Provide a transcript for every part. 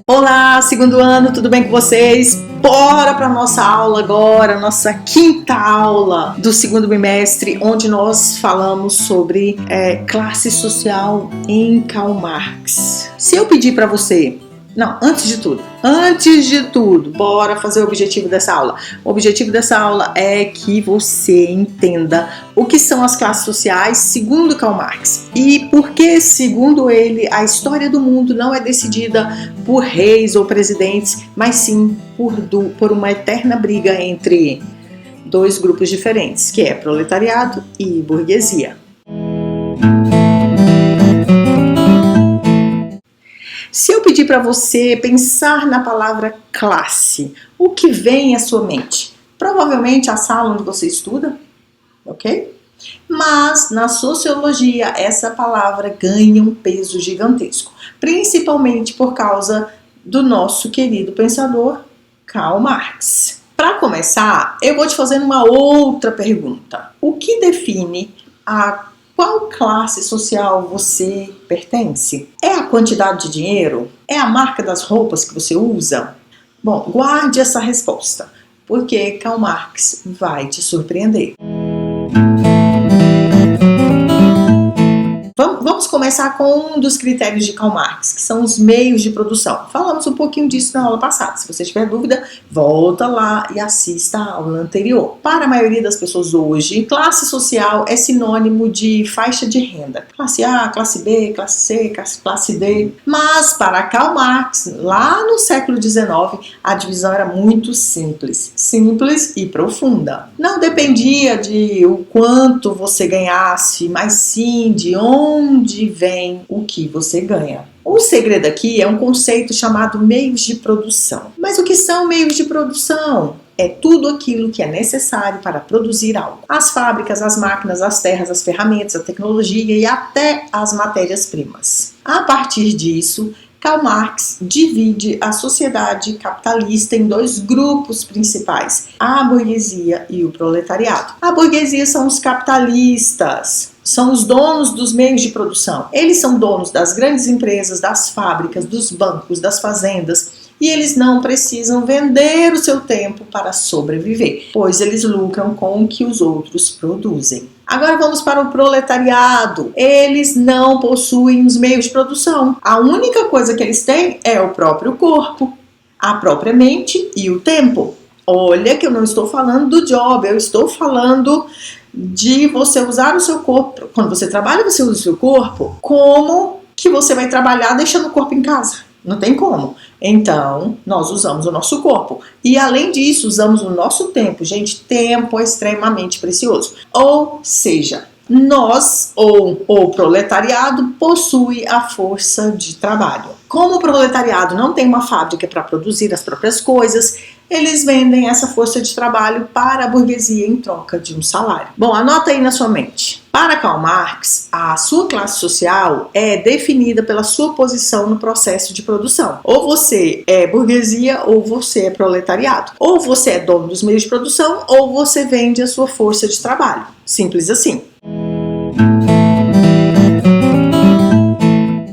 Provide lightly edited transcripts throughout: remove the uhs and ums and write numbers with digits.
Olá, segundo ano, tudo bem com vocês? Bora para nossa aula agora, nossa quinta aula do segundo bimestre, onde nós falamos sobre classe social em Karl Marx. Se eu pedir para você... Não, antes de tudo, bora fazer o objetivo dessa aula. O objetivo dessa aula é que você entenda o que são as classes sociais segundo Karl Marx e por que, segundo ele, a história do mundo não é decidida por reis ou presidentes, mas sim por uma eterna briga entre dois grupos diferentes, que é proletariado e burguesia. Se eu pedir para você pensar na palavra classe, o que vem à sua mente? Provavelmente a sala onde você estuda, ok? Mas na sociologia essa palavra ganha um peso gigantesco, principalmente por causa do nosso querido pensador Karl Marx. Para começar, eu vou te fazer uma outra pergunta. O que define qual classe social você pertence? É a quantidade de dinheiro? É a marca das roupas que você usa? Bom, guarde essa resposta, porque Karl Marx vai te surpreender. Vamos começar com um dos critérios de Karl Marx, que são os meios de produção. Falamos um pouquinho disso na aula passada. Se você tiver dúvida, volta lá e assista a aula anterior. Para a maioria das pessoas hoje, classe social é sinônimo de faixa de renda. Classe A, classe B, classe C, classe D. Mas para Karl Marx, lá no século XIX, a divisão era muito simples e profunda. Não dependia de o quanto você ganhasse, mas sim de onde vem o que você ganha. O segredo aqui é um conceito chamado meios de produção. Mas o que são meios de produção? É tudo aquilo que é necessário para produzir algo. As fábricas, as máquinas, as terras, as ferramentas, a tecnologia e até as matérias-primas. A partir disso, Karl Marx divide a sociedade capitalista em dois grupos principais, a burguesia e o proletariado. A burguesia são os capitalistas, são os donos dos meios de produção. Eles são donos das grandes empresas, das fábricas, dos bancos, das fazendas, e eles não precisam vender o seu tempo para sobreviver, pois eles lucram com o que os outros produzem. Agora vamos para o proletariado. Eles não possuem os meios de produção. A única coisa que eles têm é o próprio corpo, a própria mente e o tempo. Olha que eu não estou falando do job, eu estou falando de você usar o seu corpo. Quando você trabalha, você usa o seu corpo. Como que você vai trabalhar deixando o corpo em casa? Não tem como. Então, nós usamos o nosso corpo. E, além disso, usamos o nosso tempo. Gente, tempo é extremamente precioso. Ou seja, nós, ou o proletariado, possui a força de trabalho. Como o proletariado não tem uma fábrica para produzir as próprias coisas, eles vendem essa força de trabalho para a burguesia em troca de um salário. Bom, anota aí na sua mente. Para Karl Marx, a sua classe social é definida pela sua posição no processo de produção. Ou você é burguesia ou você é proletariado. Ou você é dono dos meios de produção ou você vende a sua força de trabalho. Simples assim.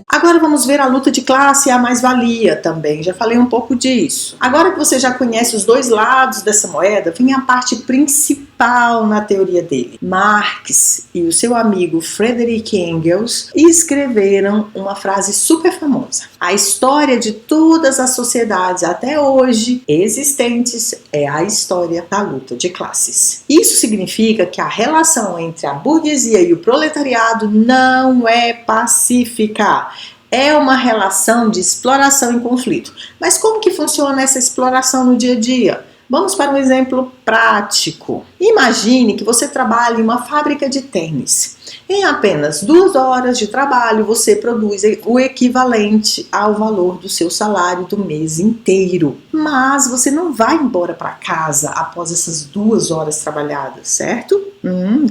Agora vamos ver a luta de classe e a mais-valia também, já falei um pouco disso. Agora que você já conhece os dois lados dessa moeda, vem a parte principal na teoria dele. Marx e o seu amigo Friedrich Engels escreveram uma frase super famosa. A história de todas as sociedades até hoje existentes é a história da luta de classes. Isso significa que a relação entre a burguesia e o proletariado não é pacífica. É uma relação de exploração e conflito. Mas como que funciona essa exploração no dia a dia? Vamos para um exemplo prático. Imagine que você trabalha em uma fábrica de tênis. Em apenas 2 horas de trabalho, você produz o equivalente ao valor do seu salário do mês inteiro. Mas você não vai embora para casa após essas 2 horas trabalhadas, certo?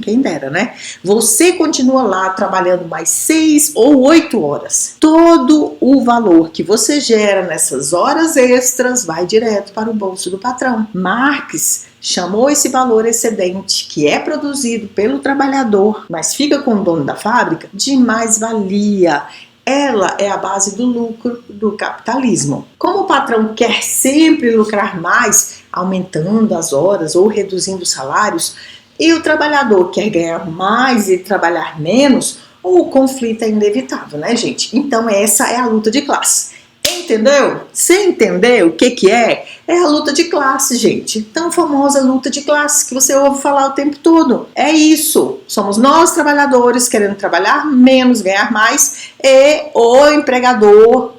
Quem dera, né? Você continua lá trabalhando mais 6 ou 8 horas. Todo o valor que você gera nessas horas extras vai direto para o bolso do patrão. Marx chamou esse valor excedente, que é produzido pelo trabalhador, mas fica com o dono da fábrica, de mais-valia. ela é a base do lucro do capitalismo. Como o patrão quer sempre lucrar mais, aumentando as horas ou reduzindo os salários, e o trabalhador quer ganhar mais e trabalhar menos, o conflito é inevitável, né, gente? Então essa é a luta de classe. Entendeu? Você entendeu o que é? É a luta de classe, gente. Tão famosa luta de classe que você ouve falar o tempo todo. É isso. Somos nós, trabalhadores, querendo trabalhar menos, ganhar mais, e o empregador,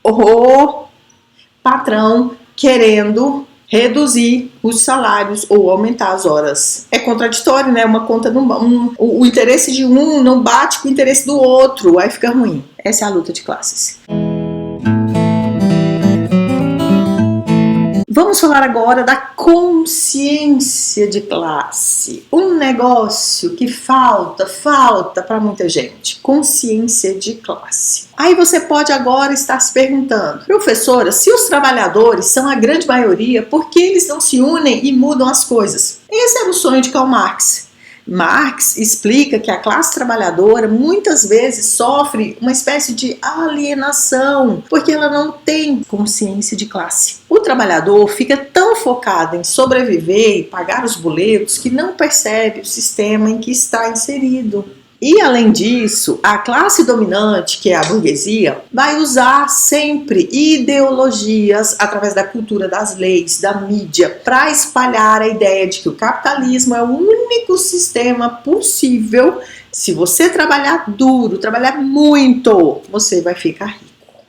o patrão, querendo reduzir os salários ou aumentar as horas. É contraditório, né? Uma conta não, o interesse de um não bate com o interesse do outro, aí fica ruim. Essa é a luta de classes. Vamos falar agora da consciência de classe. Um negócio que falta para muita gente. Consciência de classe. Aí você pode agora estar se perguntando, professora, se os trabalhadores são a grande maioria, por que eles não se unem e mudam as coisas? Esse era o sonho de Karl Marx. Marx explica que a classe trabalhadora muitas vezes sofre uma espécie de alienação, porque ela não tem consciência de classe. O trabalhador fica tão focado em sobreviver e pagar os boletos que não percebe o sistema em que está inserido. E além disso, a classe dominante, que é a burguesia, vai usar sempre ideologias através da cultura, das leis, da mídia, para espalhar a ideia de que o capitalismo é o único sistema possível. Se você trabalhar duro, trabalhar muito, você vai ficar rico.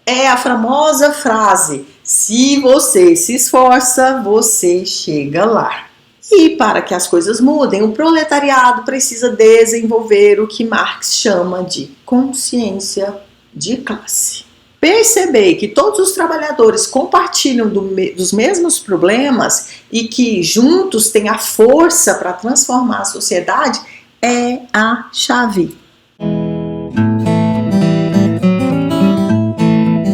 É a famosa frase: se você se esforça, você chega lá. E para que as coisas mudem, o proletariado precisa desenvolver o que Marx chama de consciência de classe. Perceber que todos os trabalhadores compartilham dos mesmos problemas e que juntos têm a força para transformar a sociedade é a chave.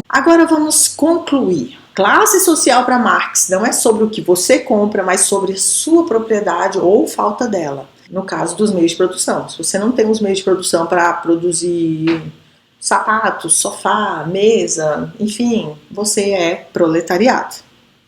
Agora vamos concluir. Classe social para Marx não é sobre o que você compra, mas sobre sua propriedade ou falta dela. No caso dos meios de produção. Se você não tem os meios de produção para produzir sapatos, sofá, mesa, enfim, você é proletariado.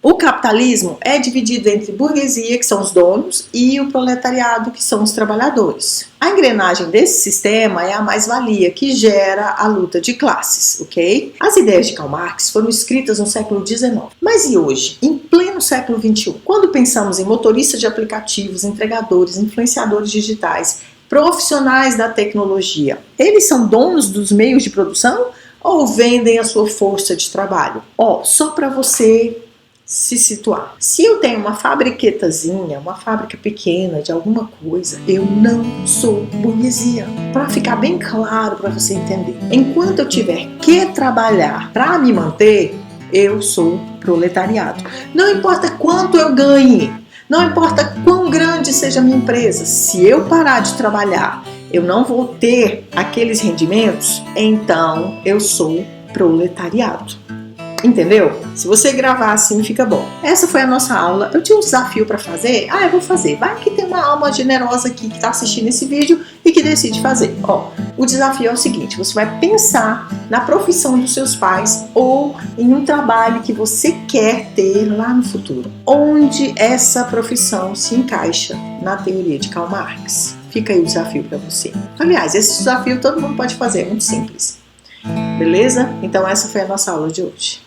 O capitalismo é dividido entre burguesia, que são os donos, e o proletariado, que são os trabalhadores. A engrenagem desse sistema é a mais-valia, que gera a luta de classes, ok? As ideias de Karl Marx foram escritas no século XIX. Mas e hoje, em pleno século XXI? Quando pensamos em motoristas de aplicativos, entregadores, influenciadores digitais, profissionais da tecnologia, eles são donos dos meios de produção ou vendem a sua força de trabalho? Só para você se situar. Se eu tenho uma fabriquetazinha, uma fábrica pequena de alguma coisa, eu não sou burguesia. Para ficar bem claro para você entender. Enquanto eu tiver que trabalhar para me manter, eu sou proletariado. Não importa quanto eu ganhe, não importa quão grande seja a minha empresa, se eu parar de trabalhar, eu não vou ter aqueles rendimentos, então eu sou proletariado. Entendeu? Se você gravar assim, fica bom. Essa foi a nossa aula. Eu tinha um desafio para fazer. Eu vou fazer. Vai que tem uma alma generosa aqui que está assistindo esse vídeo e que decide fazer. O desafio é o seguinte: você vai pensar na profissão dos seus pais ou em um trabalho que você quer ter lá no futuro. Onde essa profissão se encaixa na teoria de Karl Marx? Fica aí o desafio para você. Aliás, esse desafio todo mundo pode fazer, é muito simples. Beleza? Então essa foi a nossa aula de hoje.